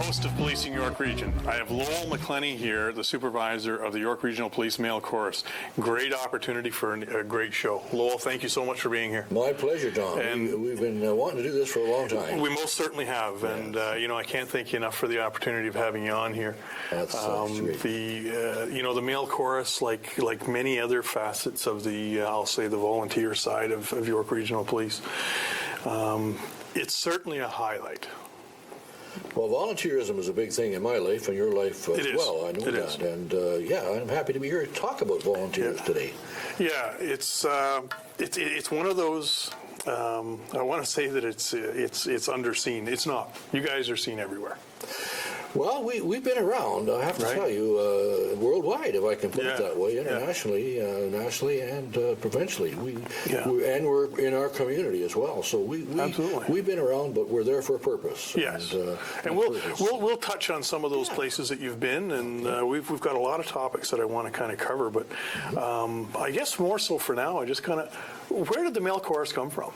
host of Policing York Region. I have Lowell McClenny here, the supervisor of the York Regional Police Male Chorus. Great opportunity for a great show. Lowell, thank you so much for being here. My pleasure, Don. And we've been wanting to do this for a long time. We most certainly have, yes. And I can't thank you enough for the opportunity of having you on here. That's great. The male chorus, like many other facets of the, I'll say, the volunteer side of York Regional Police, it's certainly a highlight. Well, volunteerism is a big thing in my life and your life as well. I know it that. Is. And I'm happy to be here to talk about volunteers today. Yeah, it's one of those. I want to say that it's underseen. It's not. You guys are seen everywhere. Well, we've been around, I have to tell you, worldwide, if I can put it that way, internationally, nationally, and provincially. And we're in our community as well. So we've been around, but we're there for a purpose. Yes, and we'll touch on some of those places that you've been, and we've got a lot of topics that I want to kind of cover. But I guess more so for now, I just kind of, where did the male chorus come from?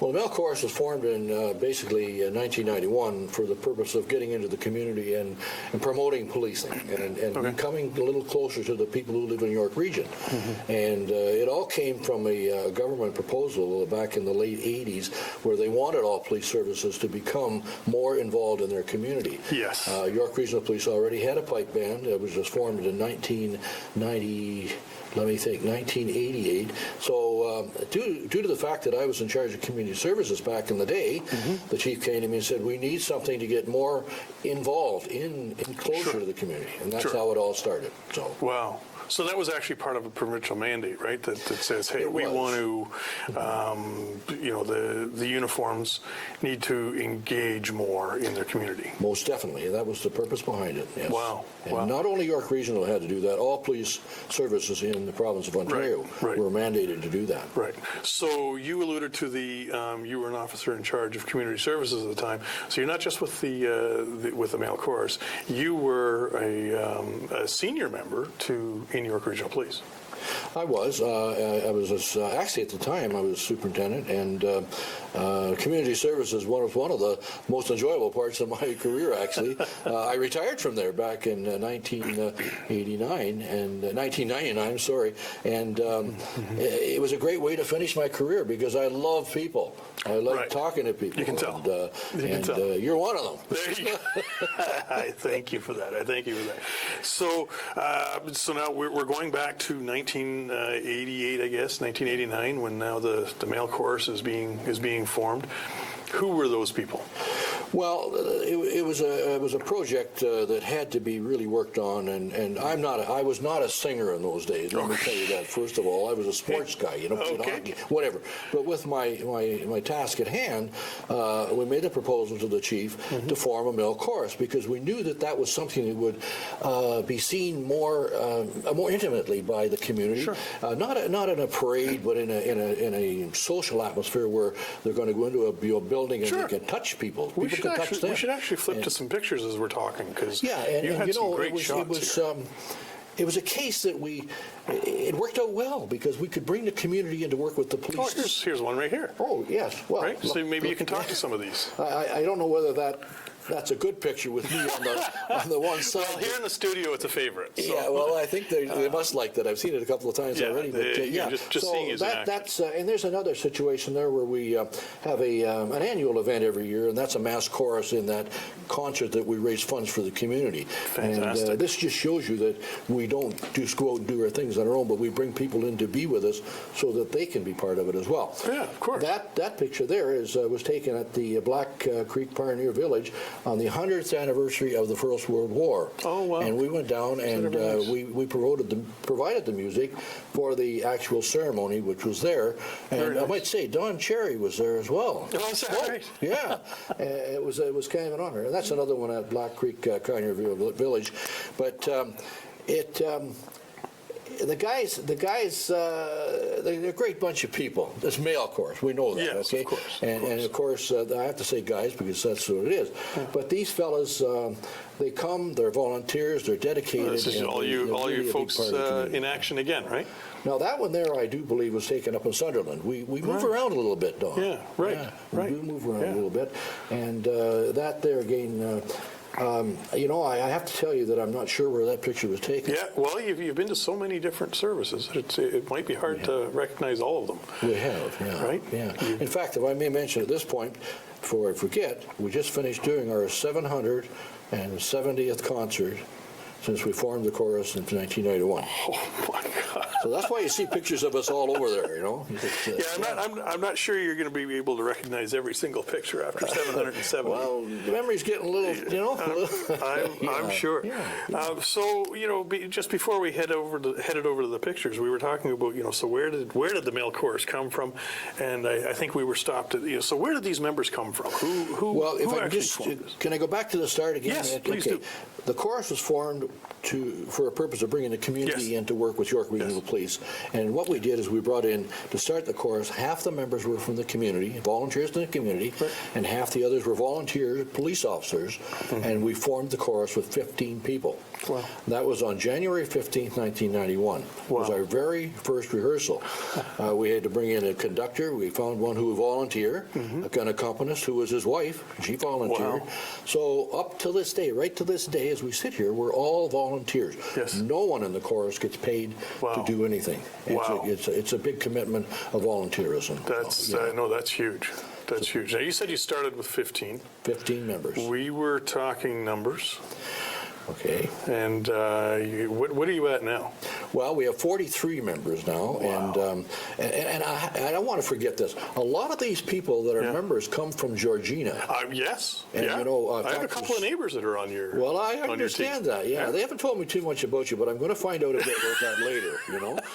Well, the male chorus was formed in basically 1991 for the purpose of getting into the community and promoting policing and becoming a little closer to the people who live in the York region. Mm-hmm. And it all came from a government proposal back in the late 80s where they wanted all police services to become more involved in their community. Yes. York Regional Police already had a pipe band. It was just formed in 1988. So due to the fact that I was in charge of community services back in the day, the chief came to me and said, we need something to get more involved in closer to the community. And that's how it all started. So. Wow. So that was actually part of a provincial mandate, right? That says, hey, we want to, the uniforms need to engage more in their community. Most definitely. That was the purpose behind it. Yes. Wow. And not only York Regional had to do that, all police services in the province of Ontario were mandated to do that. Right. So you alluded to you were an officer in charge of community services at the time. So you're not just with the male chorus. You were a senior member in York Regional Police. I was. Actually, at the time, I was superintendent, and community services was one of the most enjoyable parts of my career, actually. I retired from there back in 1999, sorry, and it was a great way to finish my career because I love people. I like talking to people. You can tell. You're one of them. There you go. I thank you for that. So now we're going back to 1988, I guess, 1989, when now the male chorus is being formed. Who were those people? Well, it was a project that had to be really worked on, and I was not a singer in those days. Let me tell you that. First of all, I was a sports guy, hockey, whatever. But with my task at hand, we made a proposal to the chief to form a male chorus because we knew that was something that would be seen more intimately by the community. Sure. Not in a parade, but in a social atmosphere where they're going to go into a building and they can touch people. We should actually flip to some pictures as we're talking because you had some great shots. It was a case that it worked out well because we could bring the community in to work with the police. Oh, here's one right here. Oh, yes. Well, right? So maybe you can talk to some of these. I don't know whether that's a good picture with me on the one side. Well, here in the studio, it's a favorite. So. Yeah, well, I think they must like that. I've seen it a couple of times already. But, just seeing is that's and there's another situation there where we have an annual event every year, and that's a mass chorus in that concert that we raise funds for the community. Fantastic. And this just shows you that we don't just go out and do our things on our own, but we bring people in to be with us so that they can be part of it as well. Yeah, of course. That picture there was taken at the Black Creek Pioneer Village on the 100th anniversary of the First World War. Oh, wow. And we went down and we provided the music for the actual ceremony, which was there. And I might say Don Cherry was there as well. Oh, is that right? Yeah. It was kind of an honor. And that's another one at Black Creek Pioneer Village. But the guys, they're a great bunch of people. It's male chorus, we know that, yes, okay? Of course, and of course, I have to say guys because that's what it is. Yeah. But these fellas, they come, they're volunteers, they're dedicated. Well, this is all you folks in action again, right? Now that one there, I do believe, was taken up in Sunderland. We move around a little bit, Don. Yeah, right. We do move around a little bit, and that there again. I have to tell you that I'm not sure where that picture was taken. Yeah, well, you've been to so many different services. It might be hard to recognize all of them. We have, yeah. Right? Yeah. In fact, if I may mention at this point, before I forget, we just finished doing our 770th concert since we formed the chorus in 1991. Oh my God! So that's why you see pictures of us all over there. I'm not sure you're going to be able to recognize every single picture after 770. Well, the memory's getting a little, I'm sure. Yeah. So just before we headed over to the pictures, we were talking about so where did the male chorus come from? And I think we were stopped at so where did these members come from? Can I go back to the start again? Yes, please do. The chorus was formed for a purpose of bringing the community in to work with York Regional Police. And what we did is we brought in, to start the chorus, half the members were from the community, volunteers in the community, and half the others were volunteer police officers. And we formed the chorus with 15 people. Wow. That was on January 15th, 1991. It was our very first rehearsal. We had to bring in a conductor. We found one who would volunteer, an accompanist who was his wife. She volunteered. Wow. So up to this day, right to this day, as we sit here, we're all volunteers. Yes. No one in the chorus gets paid to do anything. It's a big commitment of volunteerism. That's huge. That's huge. Now, you said you started with 15. 15 members. We were talking numbers. Okay. And what are you at now? Well, we have 43 members now, and I don't want to forget this. A lot of these people that are members come from Georgina. Yes. And, I have a couple of neighbors that are on your. Well, I understand that. Yeah, they haven't told me too much about you, but I'm going to find out a bit about that later.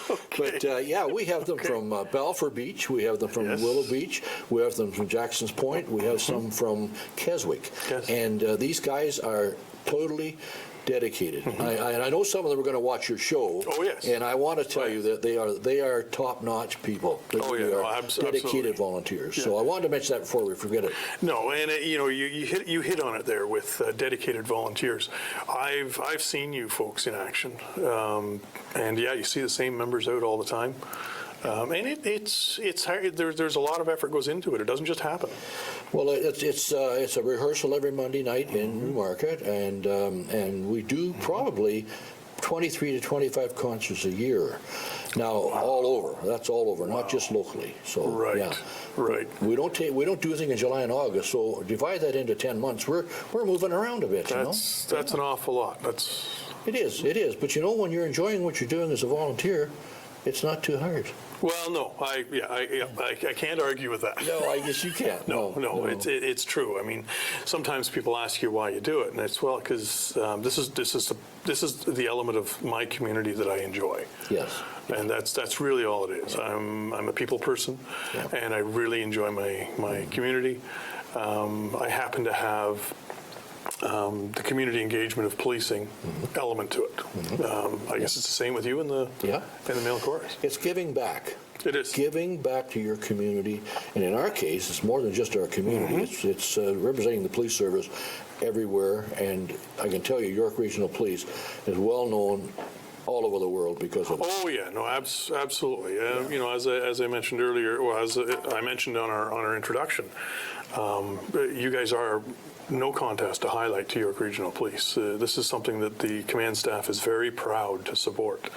Okay. But we have them from Balfour Beach. We have them from Willow Beach. We have them from Jackson's Point. We have some from Keswick. Yes. And these guys are totally dedicated. I know some of them are going to watch your show. Oh, yes. And I want to tell you that they are top-notch people. They are dedicated volunteers. Yeah. So I wanted to mention that before we forget it. No, and you hit on it there with dedicated volunteers. I've seen you folks in action, and you see the same members out all the time. And it's hard. There's a lot of effort goes into it. It doesn't just happen. Well, it's a rehearsal every Monday night in Newmarket, and we do probably 23 to 25 concerts a year. Now, all over. That's all over, not just locally. So right. We don't do anything in July and August. So divide that into 10 months. We're moving around a bit. That's an awful lot. It is. But when you're enjoying what you're doing as a volunteer, it's not too hard. Well, no, I can't argue with that. No, I guess you can't. No. It's true. I mean, sometimes people ask you why you do it, and it's because this is the element of my community that I enjoy. Yes. And that's really all it is. I'm a people person, and I really enjoy my community. I happen to have the community engagement of policing element to it. I guess it's the same with you in the male chorus. It's giving back. It is. Giving back to your community. And in our case, it's more than just our community. It's representing the police service everywhere. And I can tell you, York Regional Police is well known all over the world because of it. Oh yeah, no, absolutely. As I mentioned earlier, or as I mentioned on our introduction, you guys are no contest to highlight to York Regional Police. This is something that the command staff is very proud to support.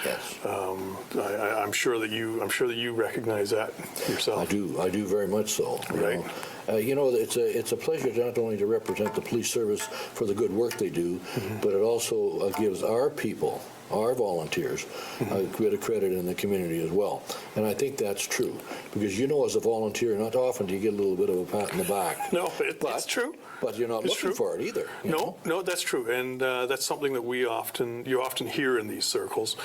Yes. I'm sure that you recognize that yourself. I do very much so. Right. It's a pleasure not only to represent the police service for the good work they do, but it also gives our people, our volunteers, a bit of credit in the community as well. And I think that's true. Because as a volunteer, not often do you get a little bit of a pat in the back. No, it's true. But you're not looking for it either. No, that's true. And that's something that you often hear in these circles,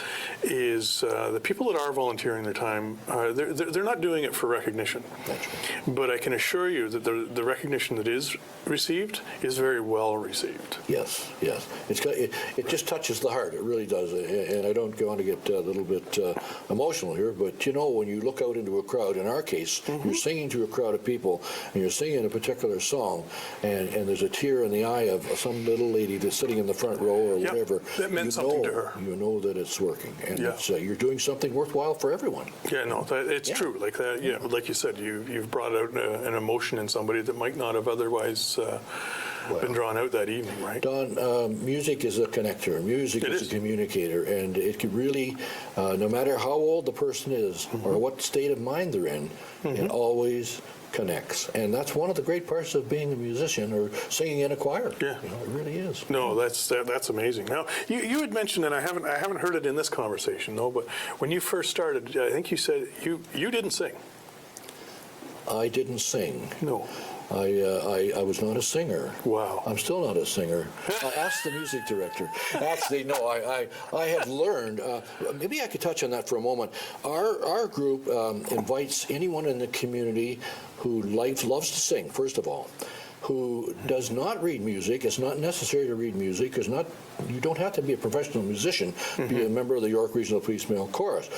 is the people that are volunteering their time, they're not doing it for recognition. That's right. But I can assure you that the recognition that is received is very well received. Yes. It just touches the heart. It really does. And I don't want to get a little bit emotional here, but when you look out into a crowd, in our case, you're singing to a crowd of people, and you're singing a particular song, and there's a tear in the eye of some little lady that's sitting in the front row or whatever. That meant something to her. You know that it's working, and you're doing something worthwhile for everyone. Yeah, no, it's true. Like that. Yeah, like you said, you've brought out an emotion in somebody that might not have otherwise been drawn out that evening, right? Don, music is a connector. Music is a communicator, and it can really, no matter how old the person is or what state of mind they're in, it always connects. And that's one of the great parts of being a musician or singing in a choir. Yeah. It really is. No, that's amazing. Now, you had mentioned, and I haven't heard it in this conversation, though, but when you first started, I think you said you didn't sing. I didn't sing. No. I was not a singer. Wow. I'm still not a singer. Ask the music director. Actually, no, I have learned, maybe I could touch on that for a moment. Our group invites anyone in the community who loves to sing, first of all, who does not read music. It's not necessary to read music. You don't have to be a professional musician, be a member of the York Regional Police Male Chorus.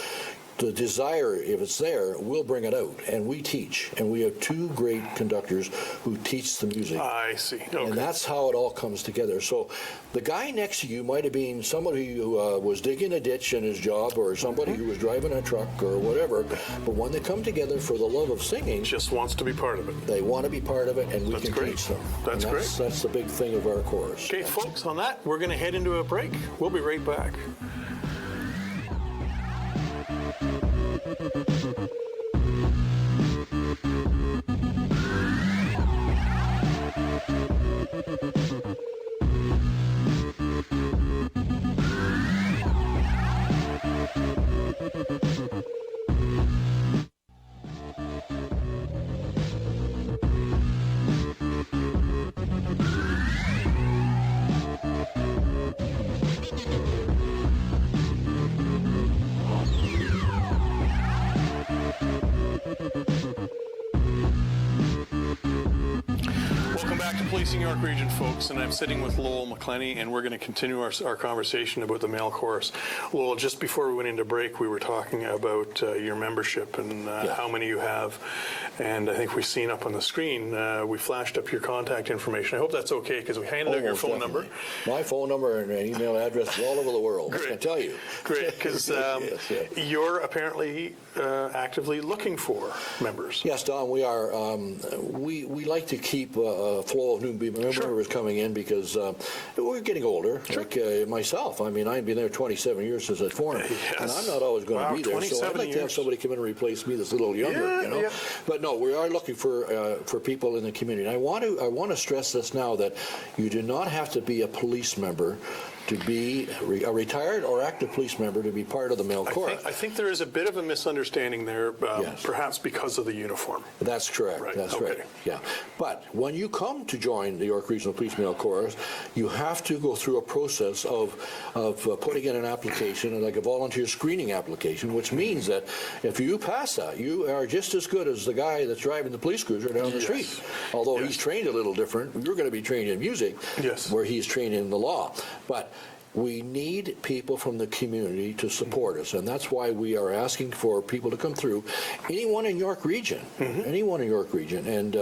The desire, if it's there, we'll bring it out, and we teach. And we have two great conductors who teach the music. I see. Okay. And that's how it all comes together. So the guy next to you might have been somebody who was digging a ditch in his job, or somebody who was driving a truck or whatever. But when they come together for the love of singing, Just wants to be part of it. they want to be part of it, and we That's can great. teach them. That's And great. That's the big thing of our chorus. Okay, folks, on that, we're going to head into a break. We'll be right back. Welcome back to Policing York Region, folks, and I'm sitting with Lowell McClenny, and we're going to continue our conversation about the male chorus. Lowell, just before we went into break, we were talking about your membership and how many you have, and I think we've seen up on the screen, we flashed up your contact information. I hope that's okay, because we handed out your phone number. My phone number and email address is all over the world. Great. I can tell you. Great, because you're apparently actively looking for members. Yes, Don, we are. We like to keep a flow of new members coming in because we're getting older. Sure. Like myself, I mean, I've been there 27 years since I formed, and I'm not always going to be there. So I'd like to have somebody come in and replace me that's a little younger, you know. Yeah. But no, we are looking for people in the community. And I want to stress this now, that you do not have to be a police member to be a retired or active police member to be part of the male chorus. I think there is a bit of a misunderstanding there, Yes. perhaps because of the uniform. That's correct. Right. That's Okay. right. Yeah. But when you come to join the York Regional Police Male Chorus, you have to go through a process of putting in an application, like a volunteer screening application, which means that if you pass that, you are just as good as the guy that's driving the police cruiser down the street. Although he's trained a little different. You're going to be trained in music, where he's trained in the law. But we need people from the community to support us, and that's why we are asking for people to come through. Anyone in York Region, anyone in York Region, and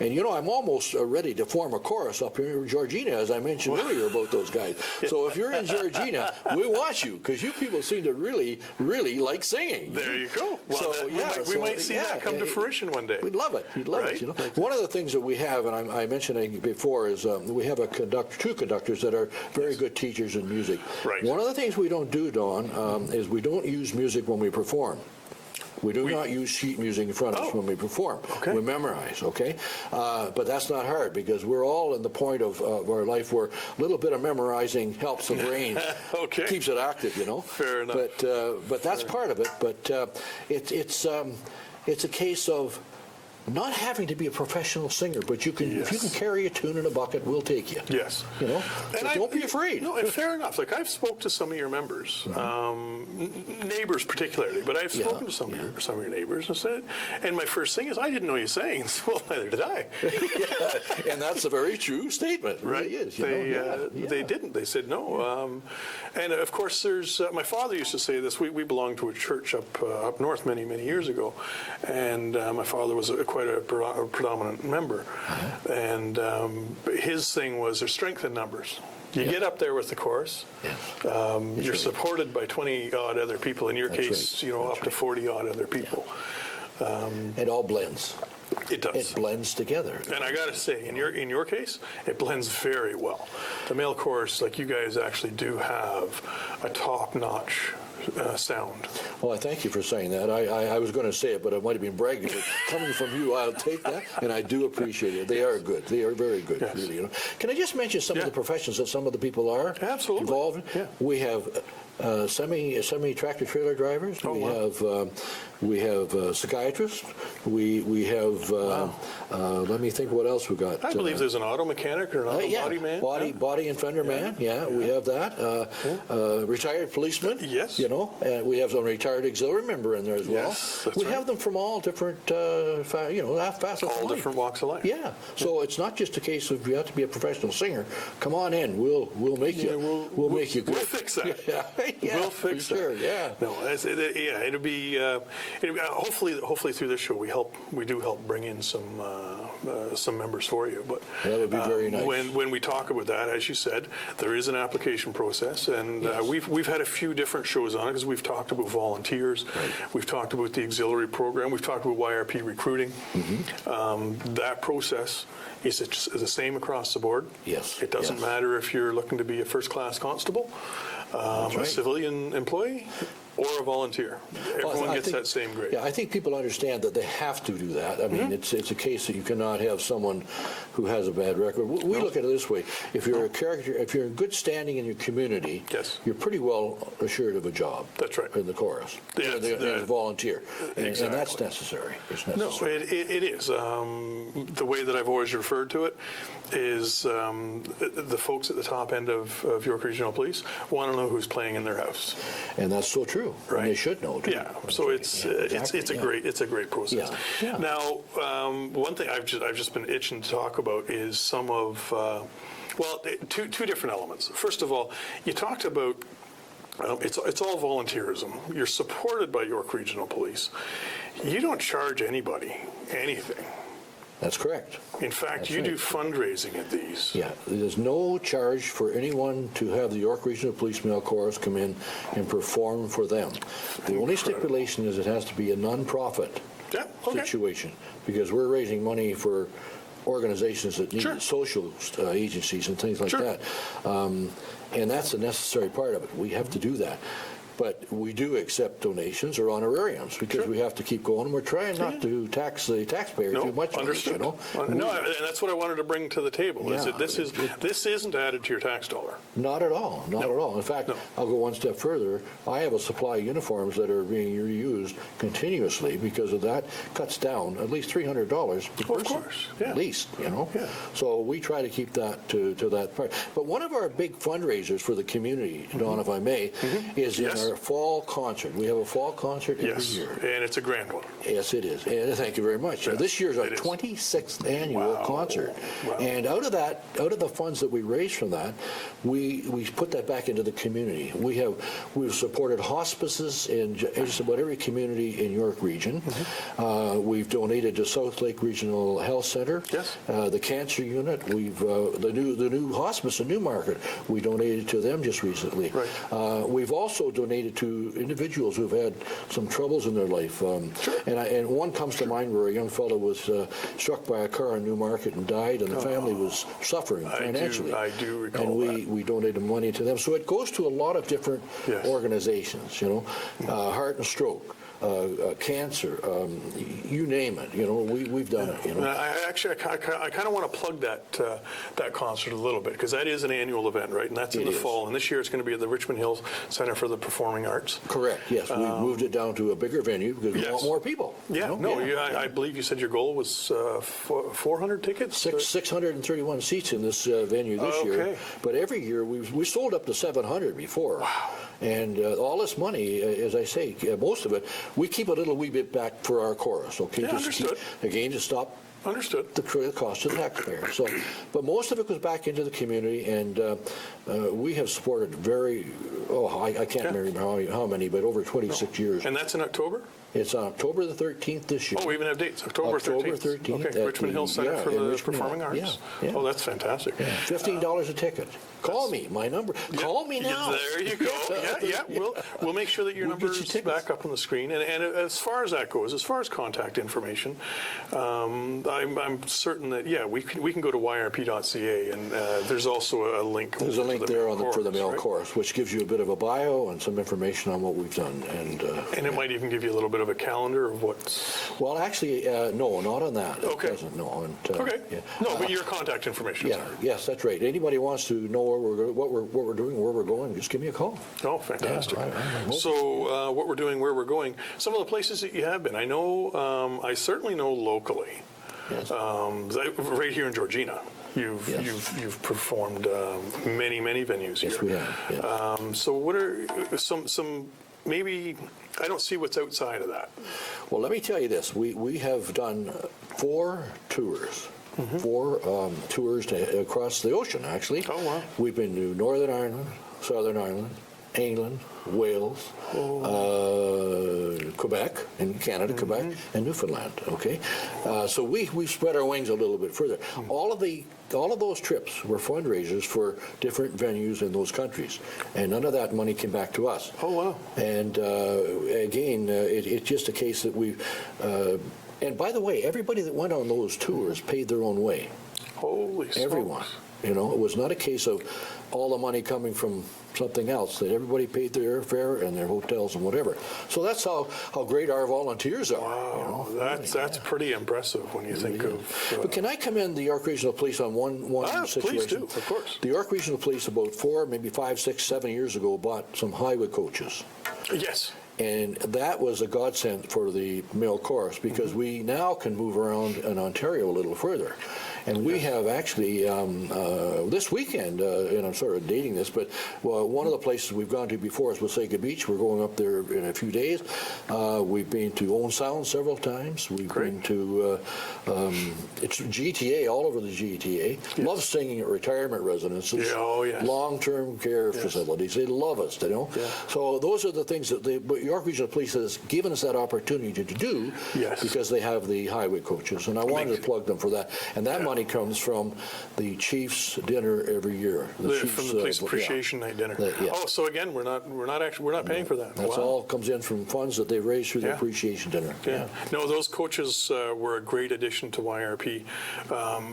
you know, I'm almost ready to form a chorus up here in Georgina, as I mentioned earlier about those guys. So if you're in Georgina, we want you, because you people seem to really, really like singing. There you go. Well, So we might see that come to fruition one day. We'd love it. We'd love it. You know, one of the things that we have, and I mentioned it before, is we have two conductors that are very good teachers in music. Right. One of the things we don't do, Don, is we don't use music when we perform. We do not use sheet music in front of us when we perform. Okay. We memorize, okay? But that's not hard, because we're all in the point of our life where a little bit of memorizing helps the brain, keeps it active, you know? Fair enough. But that's part of it. But it's a case of not having to be a professional singer, but you can if you can carry a tune in a bucket, we'll take you. Yes. You know? So don't be afraid. No, and fair enough. Like, I've spoke to some of your members, neighbors particularly, but I've spoken to some of your neighbors and said, and my first thing is, I didn't know you sang. Well, neither did I. And that's a very true statement. It really is. They didn't. They said no. And of course, there's my father used to say this. We belonged to a church up north many years ago, and my father was quite a predominant member, and his thing was there's strength in numbers. You get up there with the chorus. You're supported by 20-odd other people. In your case, up to 40-odd other people. It all blends. It does. It blends together. And I got to say, in your case, it blends very well. The male chorus, like you guys actually do have a top-notch sound. Well, I thank you for saying that. I was going to say it, but I might have been bragging. But coming from you, I'll take that, and I do appreciate it. They are good. They are very good, Yes. really. You know. Can I just mention some of the professions that some of the people are Absolutely. involved in? Yeah. We have semi tractor trailer drivers. We have psychiatrists. We have. Let me think. What else we got? I believe there's an auto mechanic or an auto body man. Body and fender man. Yeah, we have that. Retired policeman. Yes. You know, we have some retired auxiliary member in there as well. Yes, that's we right. have them from all different, facets of All life. different walks of life. Yeah. So it's not just a case of you have to be a professional singer. Come on in. We'll make you. We'll make you good. We'll fix that. Yeah, we'll fix for sure. that. Yeah. No, it'll be hopefully through this show we do help bring in some members for you. But That would be very nice. When we talk about that, as you said, there is an application process, and we've had a few different shows on it because we've talked about volunteers, we've talked about the auxiliary program, we've talked about YRP recruiting. That process is the same across the board. Yes. It doesn't matter if you're looking to be a first-class constable, a civilian employee, or a volunteer. Everyone gets that same grade. Yeah, I think people understand that they have to do that. I mean, it's a case that you cannot have someone who has a bad record. We look at it this way: if you're if you're in good standing in your community, Yes. you're pretty well assured of a job. That's right. In the chorus, Yeah, as a volunteer, and Exactly. that's necessary. It's No, necessary. it is. The way that I've always referred to it is the folks at the top end of York Regional Police want to know who's playing in their house. And that's so true. Right. And they should know. Too. Yeah. So it's a great process. Yeah. Now, one thing I've just been itching to talk about is some of two different elements. First of all, you talked about. It's all volunteerism. You're supported by York Regional Police. You don't charge anybody anything. That's correct. In fact, you do fundraising at these. Yeah, there's no charge for anyone to have the York Regional Police Male Chorus come in and perform for them. The only stipulation is it has to be a non-profit situation, because we're raising money for organizations that need social agencies and things like that. And that's a necessary part of it. We have to do that. But we do accept donations or honorariums because we have to keep going. We're trying not to tax the taxpayer too much. Understood. No, and that's what I wanted to bring to the table. Is that this isn't added to your tax dollar. Not at all. Not at all. In fact, I'll go one step further. I have a supply of uniforms that are being reused continuously because of that. Cuts down at least $300 per person. Of course. Yeah. At least, So we try to keep that to that part. But one of our big fundraisers for the community, Don, if I may, is in our fall concert. We have a fall concert every year. And it's a grand one. Yes, it is. And thank you very much. This year's our 26th annual concert. Wow. And out of the funds that we raise from that, we put that back into the community. We've supported hospices in just about every community in York Region. We've donated to South Lake Regional Health Center. Yes. The cancer unit. We've the new hospice in Newmarket. We donated to them just recently. Right. We've also donated to individuals who've had some troubles in their life. And one comes to mind where a young fellow was struck by a car in Newmarket and died, and the family was suffering financially. I do recall and we donated money to them. So it goes to a lot of different organizations, heart and stroke. Cancer, you name it. We've done it. I kind of want to plug that concert a little bit because that is an annual event, right? And that's in the fall. And this year it's going to be at the Richmond Hill Center for the Performing Arts. Correct. Yes, we moved it down to a bigger venue because we want more people. Yeah. I believe you said your goal was 400 tickets. 631 seats in this venue this year. But every year we sold up to 700 before. Wow. And all this money, as I say, most of it, we keep a little wee bit back for our chorus. Okay. Yeah, understood. To stop. Understood. The cost to the taxpayer. So, but most of it goes back into the community, and we have supported I can't remember how many, but over 26 years. And that's in October? It's on October the 13th this year. Oh, we even have dates, October 13th. Okay, Richmond Hill Center for the Performing Arts. Yeah. Oh, that's fantastic. Yeah. $15 a ticket. Call me, my number. Call me now. There you go. Yeah. We'll make sure that your number is back up on the screen. And as far as that goes, as far as contact information, I'm certain that we can go to yrp.ca, and there's also a link. There's a link there for the mail right? course, which gives you a bit of a bio and some information on what we've done. And it might even give you a little bit of a calendar of what's. Well, actually, no, not on that. Okay. It doesn't. No. And, Okay. Yeah. No, but your contact information. Yeah. Yes, that's right. Anybody wants to know what we're doing, where we're going, just give me a call. Oh, fantastic. Yeah, so what we're doing, where we're going, some of the places that you have been. I know, I certainly know locally, Yes. right here in Georgina. You've performed many venues here. Yes, we have. Yes. So what are some maybe I don't see what's outside of that. Well, let me tell you this. We have done 4 tours. 4 tours across the ocean, actually. Oh, wow. We've been to Northern Ireland, Southern Ireland, England, Wales, Quebec, in Canada, Quebec, and Newfoundland. Okay, so we spread our wings a little bit further. All of those trips were fundraisers for different venues in those countries, and none of that money came back to us. Oh, wow. And again, it's just a case that we. And by the way, everybody that went on those tours paid their own way. Holy smokes. Everyone. You know, it was not a case of all the money coming from something else, that everybody paid their airfare and their hotels and whatever. So that's how great our volunteers are. Wow, you know? that's pretty impressive when you think of. But can I commend the York Regional Police on one situation? Please do, of course. The York Regional Police about 4, maybe 5, 6, 7 years ago bought some highway coaches. Yes. And that was a godsend for the mail course, because we now can move around in Ontario a little further. And we have actually, this weekend, and I'm sort of dating this, but one of the places we've gone to before is Wasaga Beach. We're going up there in a few days. We've been to Owen Sound several times. We've been to, it's GTA, all over the GTA. Yes. Love singing at retirement residences. Yeah, oh, yes. Long-term care facilities. They love us, you know. Yeah. So those are the things that the York Regional Police has given us that opportunity to do, because they have the highway coaches. And I wanted to plug them for that. And that money comes from the Chiefs dinner every year. From the Police Appreciation Night dinner. Oh, so again, we're not paying for that. That's all comes in from funds that they raise through the Appreciation dinner. Yeah. No, those coaches were a great addition to YRP,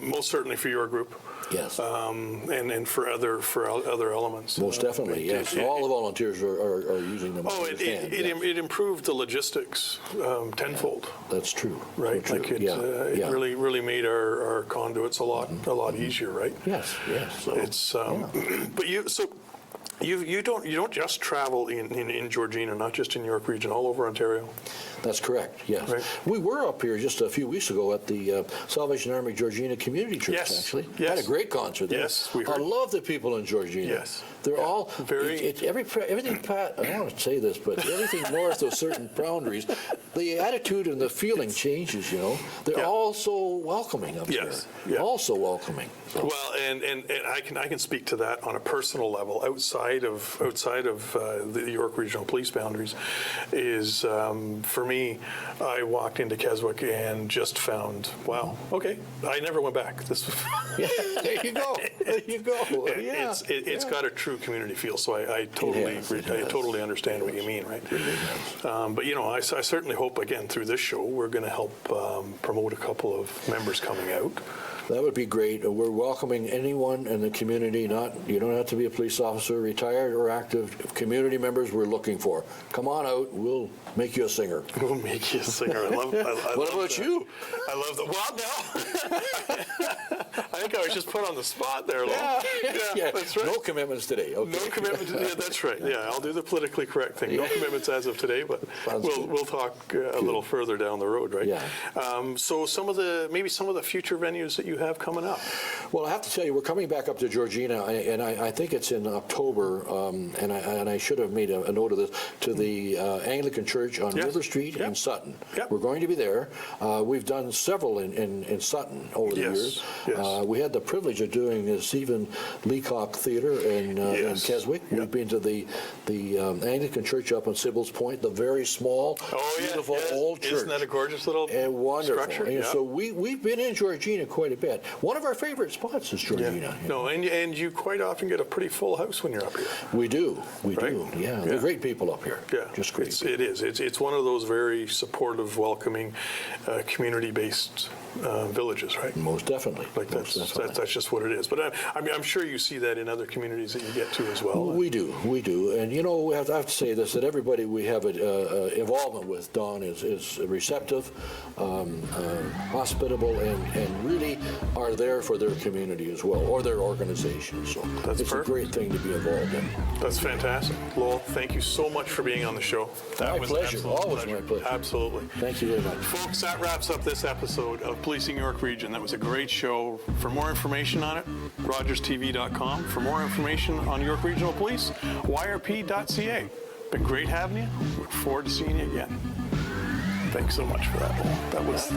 most certainly for your group. Yes. And for other elements. Most definitely, yes. All the volunteers are using them. Oh, it improved the logistics tenfold. That's true. Right, So like true. it really made our conduits a lot easier, right? Yes. So, it's but you don't just travel in Georgina, not just in York Region, all over Ontario. That's correct, yes. Right. We were up here just a few weeks ago at the Salvation Army Georgina Community Church, actually. Yes. Had a great concert there. Yes, we heard. I love the people in Georgina. Yes. They're all, very... everything, Pat, I don't want to say this, but everything north of certain boundaries, the attitude and the feeling changes, you know. They're all so welcoming up here. Yeah. All so welcoming. So. Well, and I can speak to that on a personal level, outside of the York Regional Police boundaries, is for me, I walked into Keswick and just found, wow, okay, I never went back. Yeah, there you go. There you go. Yeah. It's got a true community feel, so I totally I totally understand what you mean, right? But you know, I certainly hope, again, through this show, we're going to help promote a couple of members coming out. That would be great. We're welcoming anyone in the community. You don't have to be a police officer, retired or active. Community members we're looking for. Come on out. We'll make you a singer. We'll make you a singer. I love what about you? I love that. Well, no. I think I was just put on the spot there, Lo. Yeah, that's right. No commitments today. Okay. No commitments. Yeah, that's right. Yeah, I'll do the politically correct thing. No commitments as of today, but we'll talk a little further down the road, right? Yeah. So some of the future venues that you have coming up. Well, I have to tell you, we're coming back up to Georgina, and I think it's in October. over, and I should have made a note of this, to the Anglican Church on Yes. River Street Yep. in Sutton. Yep. We're going to be there. We've done several in Sutton over the Yes. years. Yes. We had the privilege of doing the Stephen Leacock Theatre in Yes. Keswick. Yep. We've been to the Anglican Church up on Sybil's Point, the very small, beautiful old church. Isn't that a gorgeous little Wonderful. structure? And Yeah. so we've been in Georgina quite a bit. One of our favorite spots is Georgina. No, and you quite often get a pretty full house when you're up here. We do. Right? Yeah. Yeah. They're great people up here. Yeah, Just great. It is. It's one of those very supportive, welcoming, community-based villages, right? Most definitely. Like Most definitely. that's just what it is. But I'm sure you see that in other communities that you get to as well. We do, and I have to say this: that everybody we have involvement with, Don, is receptive, hospitable, and really are there for their community as well, or their organization. So That's it's perfect. a great thing to be involved in. That's fantastic. Lowell, thank you so much for being on the show. That My was pleasure. an absolute Always my pleasure. Absolutely. Thank you very much. Folks, that wraps up this episode of Policing York Region. That was a great show. For more information on it, rogerstv.com. For more information on York Regional Police, yrp.ca. Been great having you. Look forward to seeing you again. Thanks so much for that, Lowell. That was...